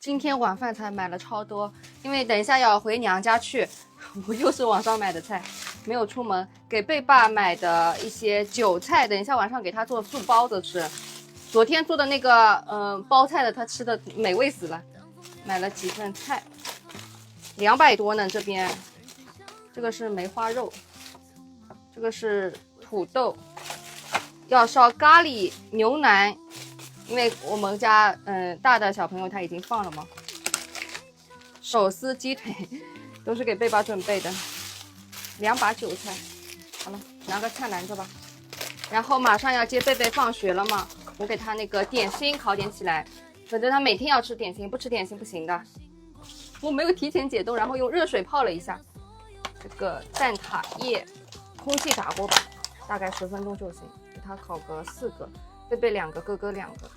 今天晚饭才买了超多，因为等一下要回娘家去，我又是网上买的菜，没有出门。给贝爸买的一些韭菜，等一下晚上给他做素包子吃。昨天做的那个包菜的，他吃的美味死了。买了几份菜，200多呢。这边这个是梅花肉，这个是土豆，要烧咖喱牛腩。因为我们家大的小朋友他已经放了嘛，手撕鸡腿都是给贝爸准备的，2把韭菜，好了，拿个菜篮子吧。然后马上要接贝贝放学了嘛，我给他那个点心烤点起来，反正他每天要吃点心，不吃点心不行的。我没有提前解冻，然后用热水泡了一下。这个蛋挞液，空气炸锅吧，大概10分钟就行，给他烤个4个。贝贝2个，哥哥2个，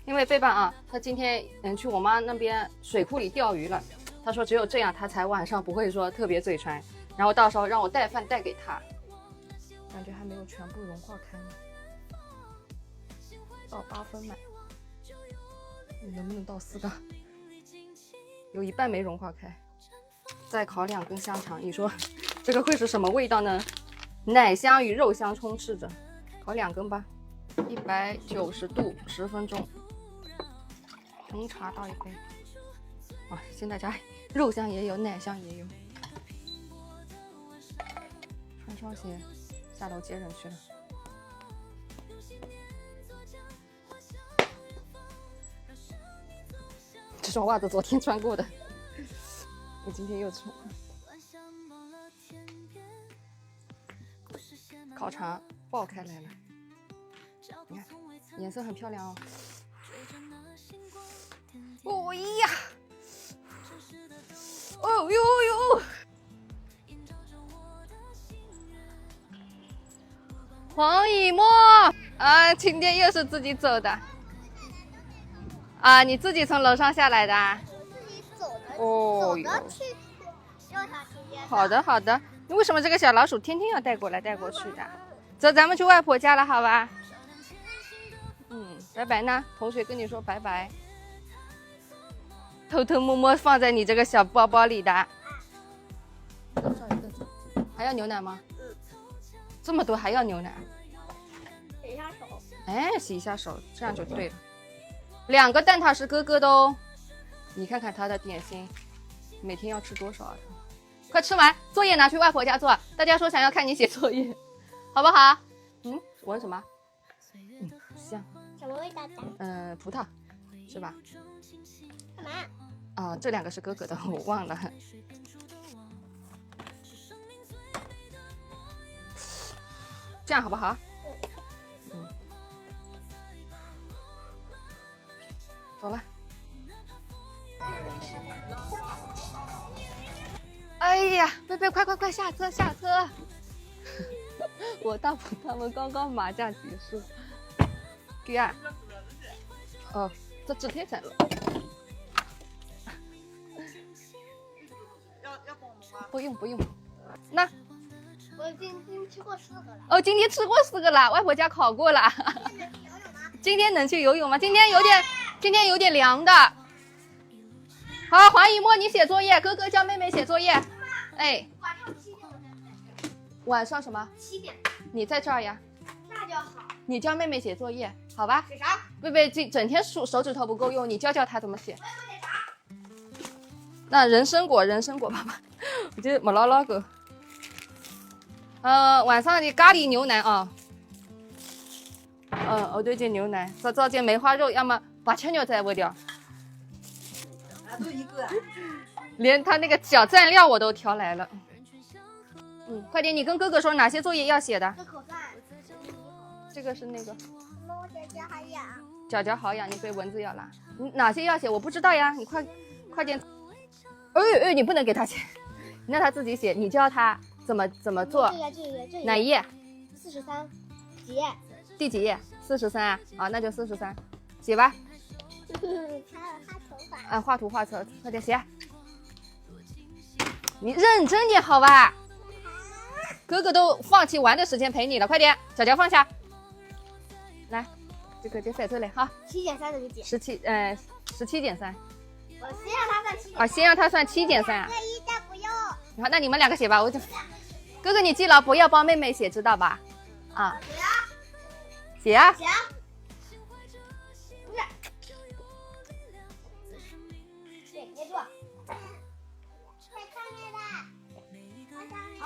因为贝爸啊，他今天去我妈那边水库里钓鱼了，他说只有这样他才晚上不会说特别嘴馋，然后到时候让我带饭带给他，感觉还没有全部融化开呢，到8分满，能不能到4个？有一半没融化开，再烤2根香肠，你说这个会是什么味道呢？奶香与肉香充斥着，烤2根吧。190度10分钟，红茶倒一杯。哇，现在家肉香也有，奶香也有。穿双鞋下楼接人去了。这双袜子昨天穿过的，我今天又穿。烤肠爆开来了。你看，颜色很漂亮哦。哦呀，哦呦呦！黄以沫啊，今天又是自己走的啊？你自己从楼上下来的啊？我自己走的，哦走的去幼小期间。好的好的，你为什么这个小老鼠天天要带过来带过去的？走，咱们去外婆家了，好吧？拜拜呢，同学跟你说拜拜。偷偷摸摸放在你这个小包包里的。还要牛奶吗？这么多还要牛奶？洗一下手。哎，洗一下手，这样就对了。2个蛋挞是哥哥的哦。你看看他的点心，每天要吃多少啊？快吃完，作业拿去外婆家做。大家说想要看你写作业，好不好？闻什么？香。什么味道的？葡萄，是吧？干嘛？啊，这2个是哥哥的，我忘了。这样好不好？走了。哎呀，贝贝，快下车下车！我大伯他们刚刚麻将结束。给啊！哦，这纸贴在了。要帮忙吗？不用。那我今天吃过4个了。哦，今天吃过4个了，外婆家烤过了。今天能去游泳吗？今天有点凉的。好，黄以沫，你写作业，哥哥教妹妹写作业。哎，晚上7点我才晚上什么7点。你在这儿呀？那就好。你教妹妹写作业，好吧？写啥？贝贝整天手指头不够用，你教她怎么写。那人参果爸爸，我觉得没捞个。晚上的咖喱牛腩啊。后头就牛腩，早点梅花肉，要么白切肉在味道。都一个啊。连他那个小蘸料我都挑来了。快点，你跟哥哥说哪些作业要写的。吃口饭。这个是那个。帮我姐好痒。脚好痒，你被蚊子咬了。哪些要写？我不知道呀，你快点。哎，你不能给他写，你让他自己写，你教他怎么做。这个。哪一页？43几页？第几页？43啊？啊，那就43，写吧。画图画册，快点写。你认真点好吧？哥哥都放弃玩的时间陪你了，快点，脚放下。来，这个就在这里哈。7减3等于几？17减3。我先让他算7啊，先让他算7减3啊。这一再不用。好，那你们2个写吧，我就哥哥你记牢不要帮妹妹写，知道吧？啊，写啊。行。不是。对，别住。快看见了。好。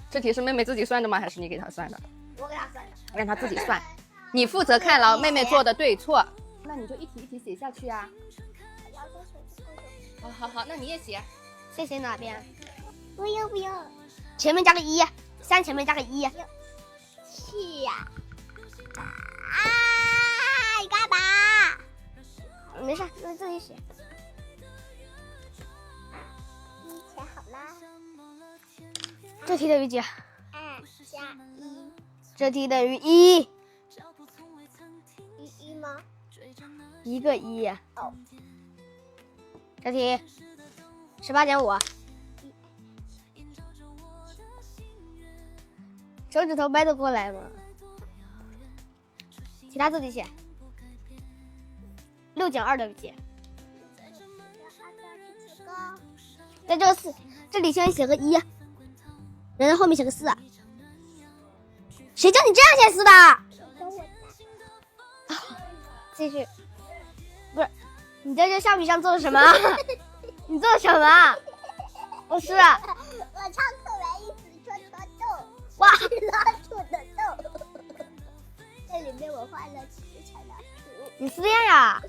这题是妹妹自己算的吗？还是你给她算的？我给他算的。让她自己算，你负责看牢妹妹做的对错。那你就一题一题写下去啊。好，那你也写。先写哪边？不用不用，前面加个1，3前面加个1。气呀！啊！你干嘛？没事，自己写。写好啦。这题等于几？2加1。这题等于1。1吗？1个1。哦。这题18.5。手指头掰得过来吗？其他自己写。6减2等于几？在这里先写个1，然后后面写个4。谁叫你这样写4的？继续。不是，你在这橡皮上做什么？你做什么？不是。我唱课来一直戳豆。哇，老鼠的豆。这里面我画了7层老鼠。你是这样呀？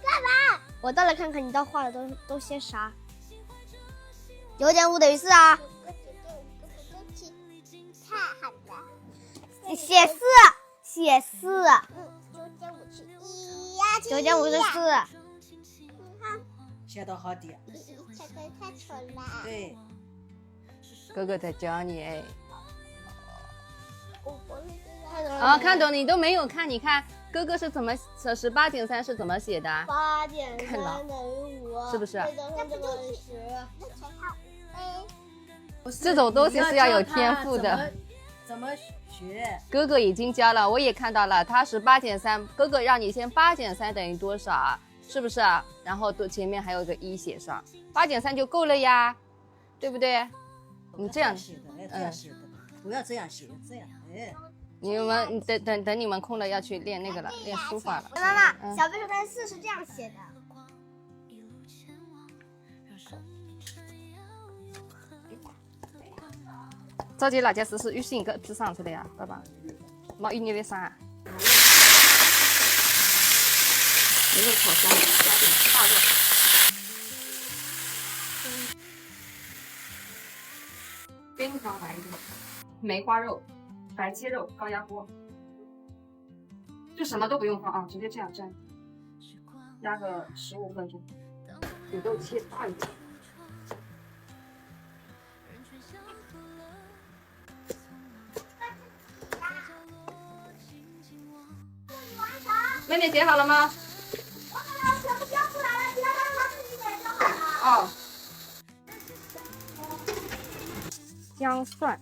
干嘛？我倒来看看你到画的都些啥。9.5等于4啊。太好了。写4。9.5是1呀。9.5是4。写到好点。这个太丑了。对。哥哥在教你哎。啊，看懂你都没有看，你看哥哥是怎么18减3是怎么写的？8减3等于5，是不是？这个10。这种东西是要有天赋的。怎么学？哥哥已经教了，我也看到了，他18减3，哥哥让你先8减3等于多少？是不是？然后前面还有一个1写上，8减3就够了呀，对不对？你这样写的，这样写的，不要这样写，这样，你们等你们空了要去练那个了，练书法了。妈妈，小背书单4是这样写的。早节那件事是雨欣给批上去的呀，爸爸。毛衣你的啥？没有烤箱，大热。非常白的梅花肉、白切肉高压锅，就什么都不用放啊，直接这样蒸，压个15分钟。土豆切大一点。妹妹写好了吗？我把它全部标出来了，其他他自己写就好了。哦。姜蒜，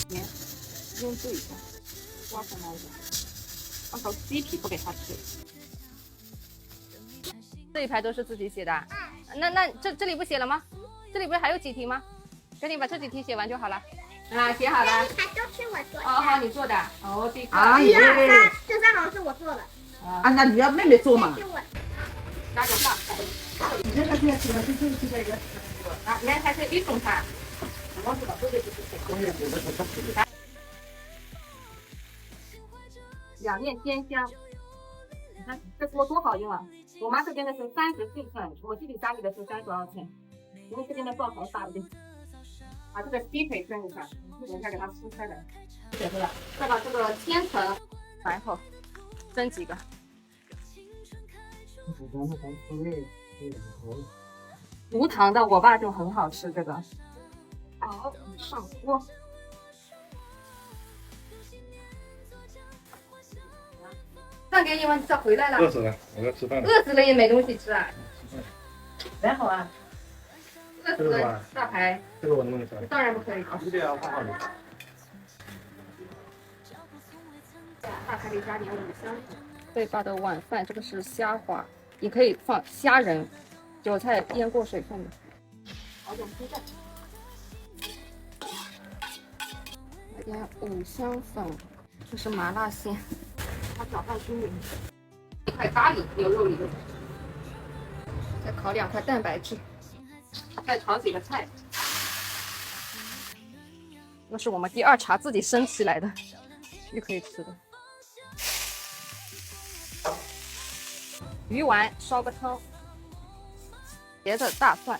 盐，腌制一下，挖出来一点，放头鸡皮不给他吃。这一排都是自己写的，那这里不写了吗？这里不是还有几题吗？赶紧把这几题写完就好了。啊，写好了。这一排都是我做的。哦，好，你做的。哦，这个。1、2、3，这3行是我做的。啊，那你要妹妹做嘛？加点饭。你这个这个。啊，那还是一种菜。两面鲜香。你看这锅多好用啊！我妈这边的是34寸，我自己家里的是32寸，因为这边的灶台大一点。把这个鸡腿蒸一下，等一下给它撕开来。写出来，再把这个千层然后蒸几个。无糖的，我爸就很好吃这个。好，上锅。饭给你们，再回来了。饿死了，我要吃饭了。饿死了也没东西吃啊。还好啊。饿死了，大排。这个我能不能吃？当然不可以。一定要放好里。大排里加点5香。贝爸的晚饭，这个是虾滑，也可以放虾仁，韭菜腌过水分的。熬点鸡蛋，来点五香粉，这是麻辣鲜，把它搅拌均匀。一块咖喱牛肉里面，再烤2块蛋白质，再炒几个菜。那是我们第2茬自己生起来的，又可以吃的。鱼丸烧个汤，茄子、大蒜，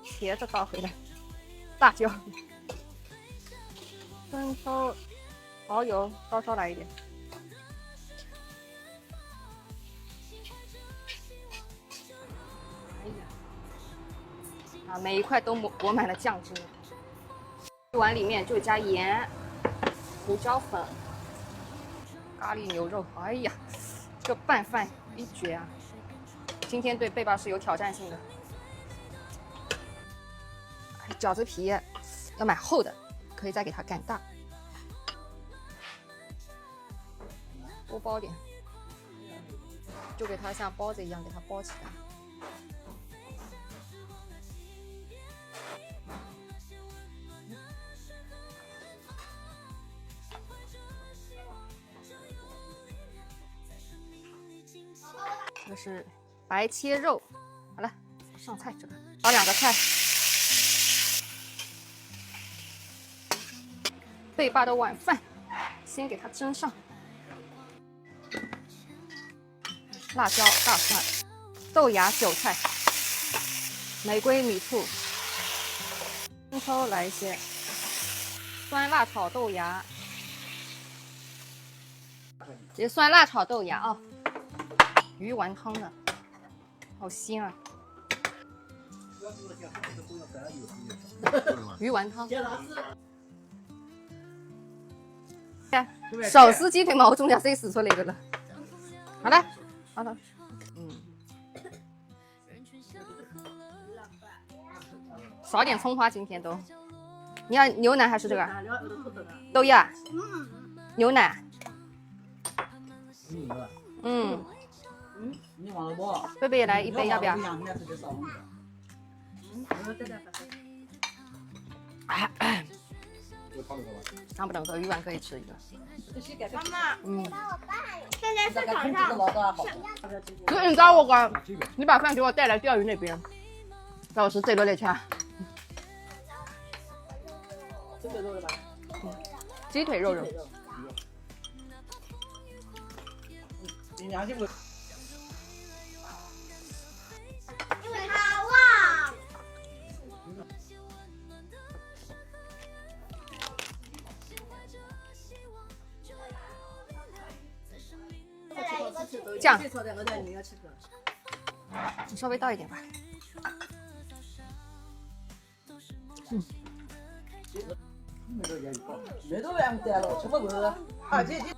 茄子倒回来，辣椒、生抽、蚝油稍稍来一点。啊，每一块都裹满了酱汁。一碗里面就加盐、胡椒粉、咖喱牛肉。哎呀，这个拌饭一绝啊！今天对贝爸是有挑战性的。饺子皮要买厚的，可以再给它擀大，多包点，就给它像包子一样给它包起来。这个是白切肉，好了，上菜这个，炒2个菜。贝爸的晚饭，先给它蒸上，辣椒、大蒜、豆芽、韭菜、玫瑰米醋，生抽来一些，酸辣炒豆芽，直接酸辣炒豆芽啊！鱼丸汤的，好鲜啊！鱼丸汤。手撕鸡腿嘛，我中间谁撕出来的了？好了，好了，少点葱花，今天都。你要牛奶还是这个？都要。牛奶。你忘了不？贝贝也来一杯，要不要？汤不能喝，鱼丸可以吃一个。妈妈，现在市场上就你找我个，你把饭给我带来钓鱼那边，让我吃这个来吃。鸡腿肉的吧？鸡腿肉。因为它旺。酱，你稍微倒一点吧。没都完蛋了，吃不够。啊，这。